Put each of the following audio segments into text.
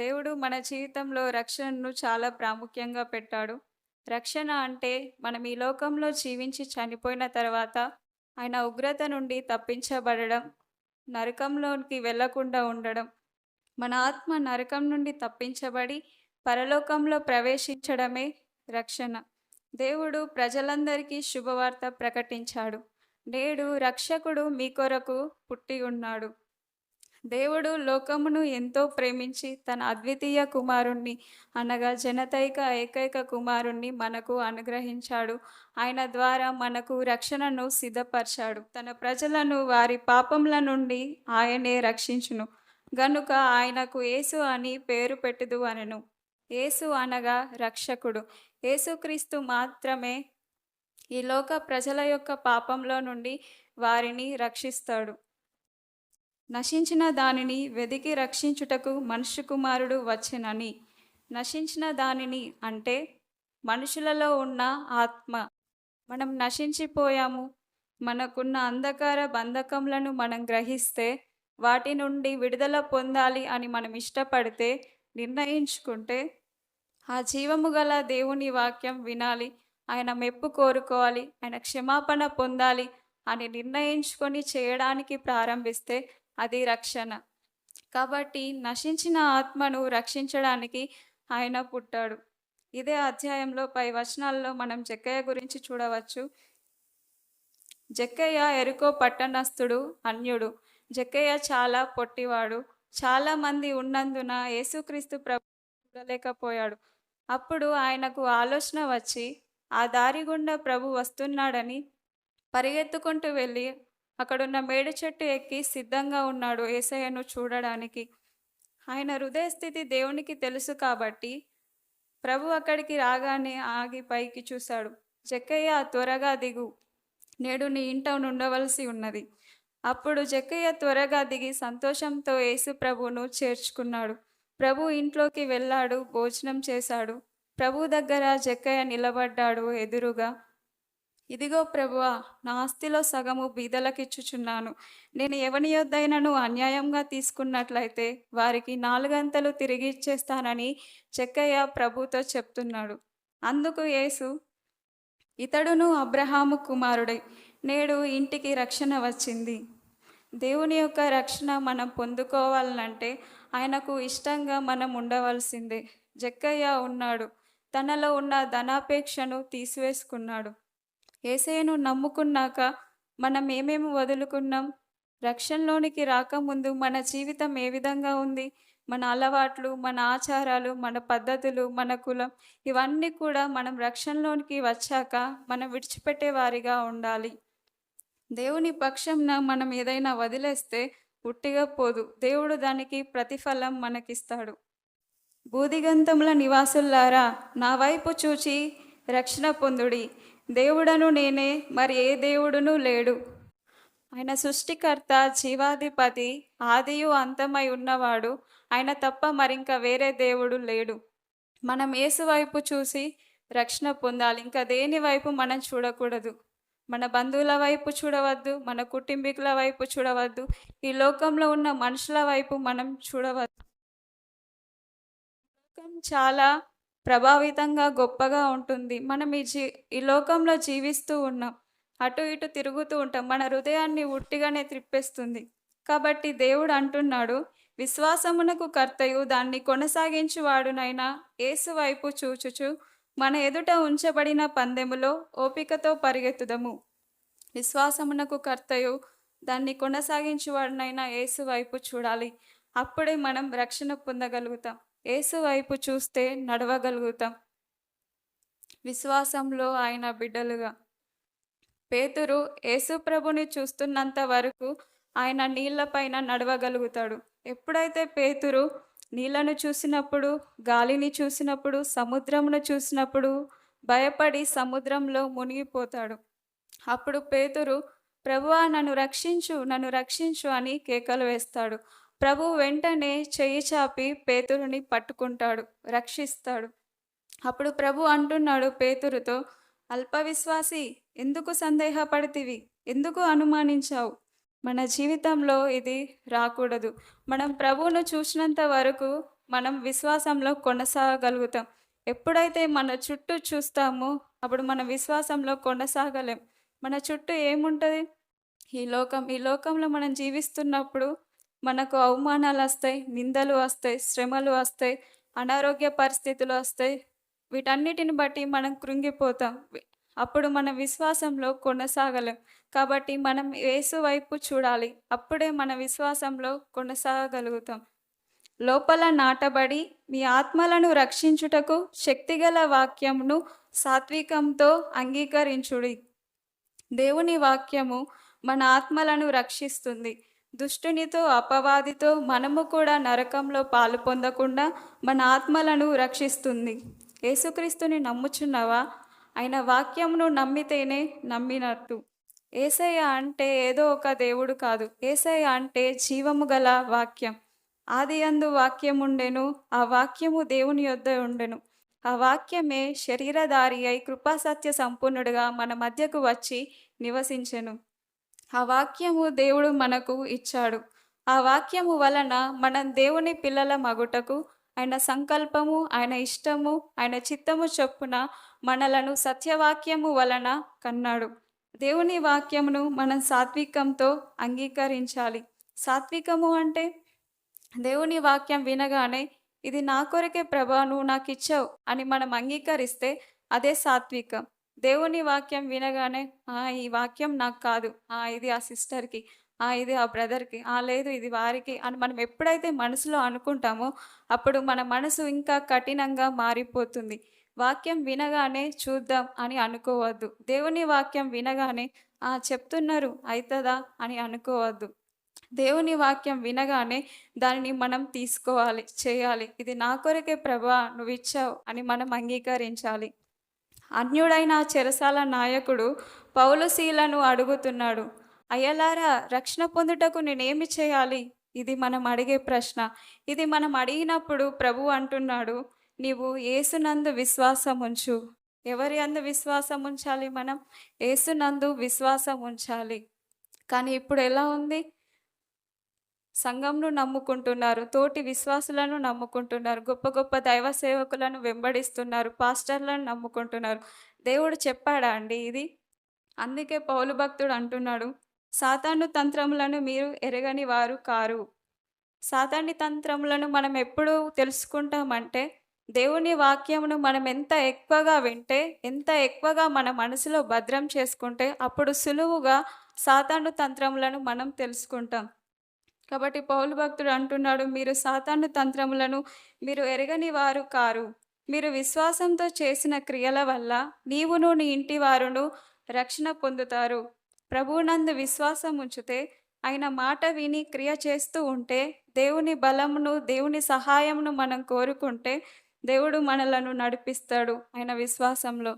దేవుడు మన జీవితంలో రక్షణను చాలా ప్రాముఖ్యంగా పెట్టాడు. రక్షణ అంటే మనం ఈ లోకంలో జీవించి చనిపోయిన తర్వాత ఆయన ఉగ్రత నుండి తప్పించబడడం, నరకంలోనికి వెళ్ళకుండా ఉండడం. మన ఆత్మ నరకం నుండి తప్పించబడి పరలోకంలో ప్రవేశించడమే రక్షణ. దేవుడు ప్రజలందరికీ శుభవార్త ప్రకటించాడు. నేడు రక్షకుడు మీ కొరకు పుట్టి ఉన్నాడు. దేవుడు లోకమును ఎంతో ప్రేమించి తన అద్వితీయ కుమారుణ్ణి అనగా జనతైక ఏకైక కుమారుణ్ణి మనకు అనుగ్రహించాడు. ఆయన ద్వారా మనకు రక్షణను సిద్ధపరిచాడు. తన ప్రజలను వారి పాపముల నుండి ఆయనే రక్షించును గనుక ఆయనకు యేసు అని పేరు పెట్టుదు అనెను. యేసు అనగా రక్షకుడు. యేసుక్రీస్తు మాత్రమే ఈ లోక ప్రజల యొక్క పాపంలో నుండి వారిని రక్షిస్తాడు. నశించిన దానిని వెదికి రక్షించుటకు మనుష్య కుమారుడు వచ్చెనని. నశించిన దానిని అంటే మనుషులలో ఉన్న ఆత్మ. మనం నశించిపోయాము. మనకున్న అంధకార బంధకములను మనం గ్రహిస్తే వాటి నుండి విడుదల పొందాలి అని మనం ఇష్టపడితే, నిర్ణయించుకుంటే ఆ జీవము గల దేవుని వాక్యం వినాలి, ఆయన మెప్పు కోరుకోవాలి, ఆయన క్షమాపణ పొందాలి అని నిర్ణయించుకొని చేయడానికి ప్రారంభిస్తే అది రక్షణ. కాబట్టి నశించిన ఆత్మను రక్షించడానికి ఆయన పుట్టాడు. ఇదే అధ్యాయంలో పై వచనాల్లో మనం జక్కయ్య గురించి చూడవచ్చు. జక్కయ్య ఎరుకో పట్టణస్థుడు, అన్యుడు. జక్కయ్య చాలా పొట్టివాడు. చాలా మంది ఉన్నందున యేసుక్రీస్తు ప్రభు చూడలేకపోయాడు. అప్పుడు ఆయనకు ఆలోచన వచ్చి ఆ దారి గుండా ప్రభు వస్తున్నాడని పరిగెత్తుకుంటూ వెళ్ళి అక్కడున్న మేడి చెట్టు ఎక్కి సిద్ధంగా ఉన్నాడు యేసయ్యను చూడడానికి. ఆయన హృదయ స్థితి దేవునికి తెలుసు కాబట్టి ప్రభు అక్కడికి రాగానే ఆగి పైకి చూశాడు. జక్కయ్య, త్వరగా దిగు, నేడు నీ ఇంట ఉండవలసి ఉన్నది. అప్పుడు జక్కయ్య త్వరగా దిగి సంతోషంతో యేసు ప్రభువును చేర్చుకున్నాడు. ప్రభు ఇంట్లోకి వెళ్ళాడు, భోజనం చేశాడు. ప్రభు దగ్గర జక్కయ్య నిలబడ్డాడు ఎదురుగా. ఇదిగో ప్రభువా, నా ఆస్తిలో సగము బీదలకిచ్చుచున్నాను. నేను ఎవని యొద్దైనను అన్యాయంగా తీసుకున్నట్లయితే వారికి 4 అంతలు తిరిగి ఇచ్చేస్తానని జక్కయ్య ప్రభుతో చెప్తున్నాడు. అందుకు యేసు, ఇతడును అబ్రహాము కుమారుడే, నేడు ఇంటికి రక్షణ వచ్చింది. దేవుని యొక్క రక్షణ మనం పొందుకోవాలంటే ఆయనకు ఇష్టంగా మనం ఉండవలసిందే. జక్కయ్య ఉన్నాడు. తనలో ఉన్న ధనాపేక్షను తీసివేసుకున్నాడు. యేసయ్యను నమ్ముకున్నాక మనం ఏమేమి వదులుకున్నాం? రక్షణలోనికి రాకముందు మన జీవితం ఏ విధంగా ఉంది? మన అలవాట్లు, మన ఆచారాలు, మన పద్ధతులు, మన కులం, ఇవన్నీ కూడా మనం రక్షణలోనికి వచ్చాక మనం విడిచిపెట్టే వారిగా ఉండాలి. దేవుని పక్షంన మనం ఏదైనా వదిలేస్తే ఉట్టిగా పోదు. దేవుడు దానికి ప్రతిఫలం మనకిస్తాడు. భూదిగంతముల నివాసులారా, నా వైపు చూచి రక్షణ పొందుడి. దేవుడను నేనే, మరి ఏ దేవుడును లేడు. ఆయన సృష్టికర్త, జీవాధిపతి, ఆదియు అంతమై ఉన్నవాడు. ఆయన తప్ప మరింక వేరే దేవుడు లేడు. మనం యేసు వైపు చూసి రక్షణ పొందాలి. ఇంకా దేని వైపు మనం చూడకూడదు. మన బంధువుల వైపు చూడవద్దు, మన కుటుంబీకుల వైపు చూడవద్దు, ఈ లోకంలో ఉన్న మనుషుల వైపు మనం చూడవద్దు. లోకం చాలా ప్రభావితంగా గొప్పగా ఉంటుంది. మనం ఈ లోకంలో జీవిస్తూ ఉన్నాం, అటు ఇటు తిరుగుతూ ఉంటాం. మన హృదయాన్ని ఉట్టిగానే త్రిప్పేస్తుంది. కాబట్టి దేవుడు అంటున్నాడు, విశ్వాసమునకు కర్తయు దాన్ని కొనసాగించువాడునైనా యేసు వైపు చూచుచు మన ఎదుట ఉంచబడిన పందెములో ఓపికతో పరిగెత్తుదము. విశ్వాసమునకు కర్తయు దాన్ని కొనసాగించువాడునైనా యేసు వైపు చూడాలి. అప్పుడే మనం రక్షణ పొందగలుగుతాం. యేసు వైపు చూస్తే నడవగలుగుతాం. విశ్వాసంలో ఆయన బిడ్డలుగా పేతురు యేసు ప్రభుని చూస్తున్నంత వరకు ఆయన నీళ్లపైన నడవగలుగుతాడు. ఎప్పుడైతే పేతురు నీళ్లను చూసినప్పుడు, గాలిని చూసినప్పుడు, సముద్రమును చూసినప్పుడు భయపడి సముద్రంలో మునిగిపోతాడు. అప్పుడు పేతురు, ప్రభువా, నన్ను రక్షించు, నన్ను రక్షించు అని కేకలు వేస్తాడు. ప్రభు వెంటనే చెయ్యి చాపి పేతురుని పట్టుకుంటాడు, రక్షిస్తాడు. అప్పుడు ప్రభు అంటున్నాడు పేతురుతో, అల్పవిశ్వాసి, ఎందుకు సందేహపడితివి? ఎందుకు అనుమానించావు? మన జీవితంలో ఇది రాకూడదు. మనం ప్రభువును చూసినంత వరకు మనం విశ్వాసంలో కొనసాగలుగుతాం. ఎప్పుడైతే మన చుట్టూ చూస్తామో అప్పుడు మన విశ్వాసంలో కొనసాగలేం. మన చుట్టూ ఏముంటది? ఈ లోకంలో మనం జీవిస్తున్నప్పుడు మనకు అవమానాలొస్తాయి, నిందలు వస్తాయి, శ్రమలు వస్తాయి, అనారోగ్య పరిస్థితులు వస్తాయి. వీటన్నిటిని బట్టి మనం కృంగిపోతాం. అప్పుడు మన విశ్వాసంలో కొనసాగలేం. కాబట్టి మనం యేసు వైపు చూడాలి. అప్పుడే మన విశ్వాసంలో కొనసాగగలుగుతాం. లోపల నాటబడి మీ ఆత్మలను రక్షించుటకు శక్తిగల వాక్యమును సాత్వికంతో అంగీకరించుడి. దేవుని వాక్యము మన ఆత్మలను రక్షిస్తుంది. దుష్టునితో అపవాదితో మనము కూడా నరకంలో పాలు పొందకుండా మన ఆత్మలను రక్షిస్తుంది. యేసుక్రీస్తుని నమ్ముచున్నావా? ఆయన వాక్యమును నమ్మితేనే నమ్మినట్టు. యేసయ్య అంటే ఏదో ఒక దేవుడు కాదు. యేసయ్య అంటే జీవము గల వాక్యం. ఆదియందు వాక్యముండెను, ఆ వాక్యము దేవుని యొద్ద ఉండెను. ఆ వాక్యమే శరీరధారి అయి కృపాసత్య సంపూర్ణుడుగా మన మధ్యకు వచ్చి నివసించెను. ఆ వాక్యము దేవుడు మనకు ఇచ్చాడు. ఆ వాక్యము వలన మనం దేవుని పిల్లల మగుటకు ఆయన సంకల్పము, ఆయన ఇష్టము, ఆయన చిత్తము చొప్పున మనలను సత్యవాక్యము వలన కన్నాడు. దేవుని వాక్యమును మనం సాత్వికంతో అంగీకరించాలి. సాత్వికము అంటే దేవుని వాక్యం వినగానే ఇది నా కొరకే ప్రభా, నువ్వు నాకు ఇచ్చావు అని మనం అంగీకరిస్తే అదే సాత్వికం. దేవుని వాక్యం వినగానే ఈ వాక్యం నాకు కాదు, ఇది ఆ సిస్టర్కి, ఇది ఆ బ్రదర్కి, లేదు ఇది వారికి అని మనం ఎప్పుడైతే మనసులో అనుకుంటామో అప్పుడు మన మనసు ఇంకా కఠినంగా మారిపోతుంది. వాక్యం వినగానే చూద్దాం అని అనుకోవద్దు. దేవుని వాక్యం వినగానే చెప్తున్నారు అవుతుందా అని అనుకోవద్దు. దేవుని వాక్యం వినగానే దానిని మనం తీసుకోవాలి, చేయాలి. ఇది నా కొరకే ప్రభా, నువ్వు ఇచ్చావు అని మనం అంగీకరించాలి. అన్యుడైన చెరసాల నాయకుడు పౌలు శీలను అడుగుతున్నాడు, అయ్యలారా, రక్షణ పొందుటకు నేనేమి చేయాలి? ఇది మనం అడిగే ప్రశ్న. ఇది మనం అడిగినప్పుడు ప్రభు అంటున్నాడు, నీవు యేసునందు విశ్వాసం ఉంచు. ఎవరి అందు విశ్వాసం ఉంచాలి? మనం యేసునందు విశ్వాసం ఉంచాలి. కానీ ఇప్పుడు ఎలా ఉంది? సంఘంను నమ్ముకుంటున్నారు, తోటి విశ్వాసులను నమ్ముకుంటున్నారు, గొప్ప గొప్ప దైవ సేవకులను వెంబడిస్తున్నారు, పాస్టర్లను నమ్ముకుంటున్నారు. దేవుడు చెప్పాడా అండి ఇది? అందుకే పౌలు భక్తుడు అంటున్నాడు, సాతాను తంత్రములను మీరు ఎరగని వారు కారు. సాతాని తంత్రములను మనం ఎప్పుడు తెలుసుకుంటామంటే దేవుని వాక్యమును మనం ఎంత ఎక్కువగా వింటే, ఎంత ఎక్కువగా మన మనసులో భద్రం చేసుకుంటే అప్పుడు సులువుగా సాతాను తంత్రములను మనం తెలుసుకుంటాం. కాబట్టి పౌలు భక్తుడు అంటున్నాడు, మీరు సాతాను తంత్రములను మీరు ఎరగని వారు కారు. మీరు విశ్వాసంతో చేసిన క్రియల వల్ల నీవును నీ ఇంటి వారును రక్షణ పొందుతారు. ప్రభువునందు విశ్వాసం ఉంచితే, ఆయన మాట విని క్రియ చేస్తూ ఉంటే, దేవుని బలమును, దేవుని సహాయమును మనం కోరుకుంటే దేవుడు మనలను నడిపిస్తాడు ఆయన విశ్వాసంలో.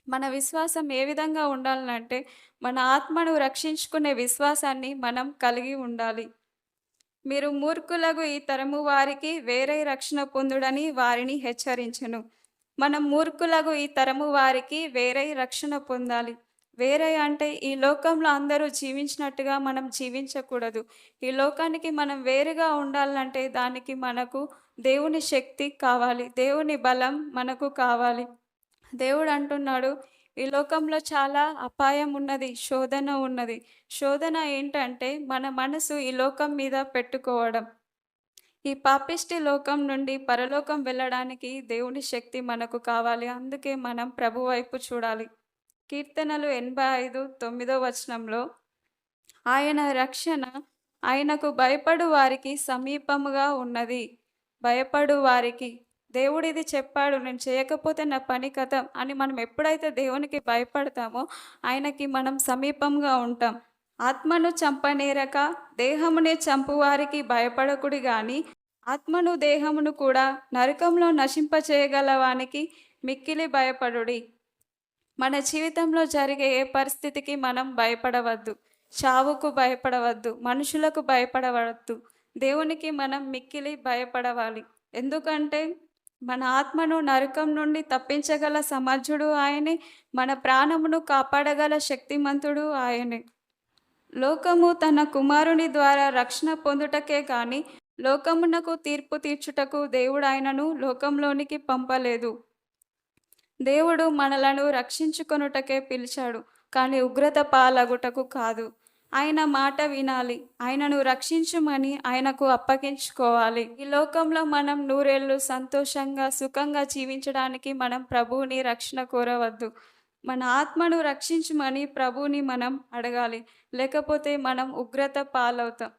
మన విశ్వాసం ఏ విధంగా ఉండాలంటే మన ఆత్మను రక్షించుకునే విశ్వాసాన్ని మనం కలిగి ఉండాలి. మీరు మూర్ఖులకు ఈ తరము వారికి వేరే రక్షణ పొందుడని వారిని హెచ్చరించెను. మనం మూర్ఖులకు ఈ తరము వారికి వేరే రక్షణ పొందాలి. వేరే అంటే ఈ లోకంలో అందరూ జీవించినట్టుగా మనం జీవించకూడదు. ఈ లోకానికి మనం వేరుగా ఉండాలంటే దానికి మనకు దేవుని శక్తి కావాలి, దేవుని బలం మనకు కావాలి. దేవుడు అంటున్నాడు, ఈ లోకంలో చాలా అపాయం ఉన్నది, శోధన ఉన్నది. శోధన ఏంటంటే మన మనసు ఈ లోకం మీద పెట్టుకోవడం. ఈ పాపిష్టి లోకం నుండి పరలోకం వెళ్ళడానికి దేవుని శక్తి మనకు కావాలి. అందుకే మనం ప్రభు వైపు చూడాలి. కీర్తనలు 85:9 ఆయన రక్షణ ఆయనకు భయపడు వారికి సమీపముగా ఉన్నది. భయపడు వారికి దేవుడు ఇది చెప్పాడు, నేను చేయకపోతే నా పని కథం అని మనం ఎప్పుడైతే దేవునికి భయపడతామో ఆయనకి మనం సమీపంగా ఉంటాం. ఆత్మను చంపనేరక దేహమునే చంపువారికి భయపడకుడి గాని ఆత్మను దేహమును కూడా నరకంలో నశింపచేయగలవానికి మిక్కిలి భయపడుడి. మన జీవితంలో జరిగే ఏ పరిస్థితికి మనం భయపడవద్దు. చావుకు భయపడవద్దు, మనుషులకు భయపడవద్దు. దేవునికి మనం మిక్కిలి భయపడవాలి. ఎందుకంటే మన ఆత్మను నరకం నుండి తప్పించగల సమర్థుడు ఆయనే, మన ప్రాణమును కాపాడగల శక్తిమంతుడు ఆయనే. లోకము తన కుమారుని ద్వారా రక్షణ పొందుటకే కానీ లోకమునకు తీర్పు తీర్చుటకు దేవుడు ఆయనను లోకంలోనికి పంపలేదు. దేవుడు మనలను రక్షించుకొనుటకే పిలిచాడు, కానీ ఉగ్రత పాలగుటకు కాదు. ఆయన మాట వినాలి. ఆయనను రక్షించుమని ఆయనకు అప్పగించుకోవాలి. ఈ లోకంలో మనం నూరేళ్ళు సంతోషంగా, సుఖంగా జీవించడానికి మనం ప్రభువుని రక్షణ కోరవద్దు. మన ఆత్మను రక్షించుమని ప్రభువుని మనం అడగాలి. లేకపోతే మనం ఉగ్రత పాలవుతాం.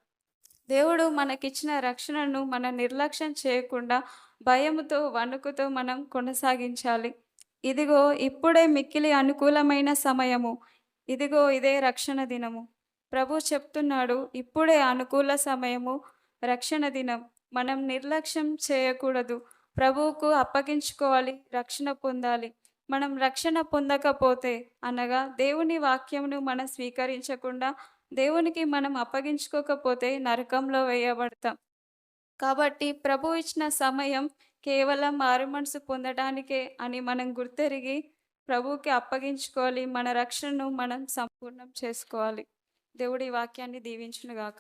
దేవుడు మనకిచ్చిన రక్షణను మనం నిర్లక్ష్యం చేయకుండా భయముతో, వణుకుతో మనం కొనసాగించాలి. ఇదిగో ఇప్పుడే మిక్కిలి అనుకూలమైన సమయము. ఇదిగో ఇదే రక్షణ దినము. ప్రభు చెప్తున్నాడు, ఇప్పుడే అనుకూల సమయము, రక్షణ దినం. మనం నిర్లక్ష్యం చేయకూడదు. ప్రభువుకు అప్పగించుకోవాలి, రక్షణ పొందాలి. మనం రక్షణ పొందకపోతే, అనగా దేవుని వాక్యమును మనం స్వీకరించకుండా దేవునికి మనం అప్పగించుకోకపోతే నరకంలో వేయబడతాం. కాబట్టి ప్రభు ఇచ్చిన సమయం కేవలం మారుమనసు పొందడానికే అని మనం గుర్తెరిగి ప్రభువుకి అప్పగించుకోవాలి. మన రక్షణను మనం సంపూర్ణం చేసుకోవాలి. దేవుడి వాక్యాన్ని దీవించునుగాక.